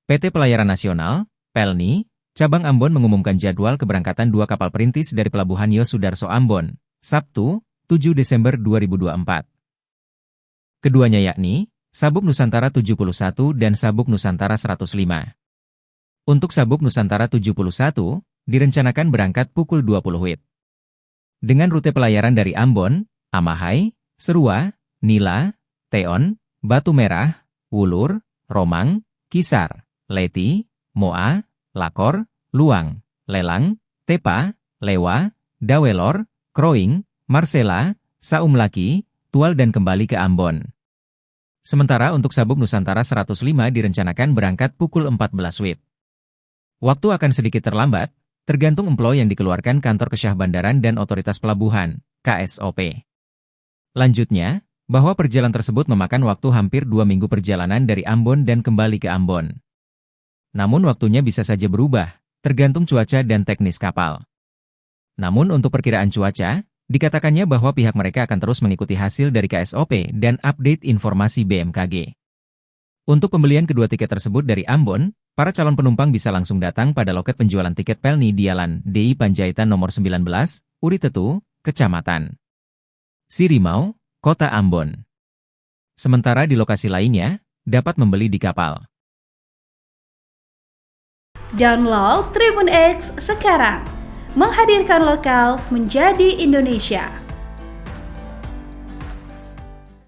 PT Pelayaran Nasional, Pelni, Cabang Ambon mengumumkan jadwal keberangkatan 2 kapal perintis dari Pelabuhan Yosudarso Ambon, Sabtu, 7 Desember 2024. Keduanya yakni, Sabuk Nusantara 71 dan Sabuk Nusantara 105. Untuk Sabuk Nusantara 71, direncanakan berangkat pukul 20 WIB. Dengan rute pelayaran dari Ambon, Amahai, Serua, Nila, Teon, Batu Merah, Wulur, Romang, Kisar, Leti, Moa, Lakor, Luang, Lelang, Tepa, Lewa, Dawelor, Kroing, Marsela, Saumlaki, Tual dan kembali ke Ambon. Sementara untuk Sabuk Nusantara 105 direncanakan berangkat pukul 14 WIB. Waktu akan sedikit terlambat, tergantung employ yang dikeluarkan Kantor Kesyah Bandaran dan Otoritas Pelabuhan, KSOP. Lanjutnya, bahwa perjalanan tersebut memakan waktu hampir 2 minggu perjalanan dari Ambon dan kembali ke Ambon. Namun waktunya bisa saja berubah, tergantung cuaca dan teknis kapal. Namun untuk perkiraan cuaca, dikatakannya bahwa pihak mereka akan terus mengikuti hasil dari KSOP dan update informasi BMKG. Untuk pembelian kedua tiket tersebut dari Ambon, para calon penumpang bisa langsung datang pada loket penjualan tiket Pelni di Jalan DI Panjaitan nomor 19, Uritetu, Kecamatan Sirimau, Kota Ambon. Sementara di lokasi lainnya, dapat membeli di kapal. Download Tribun X sekarang, menghadirkan lokal menjadi Indonesia.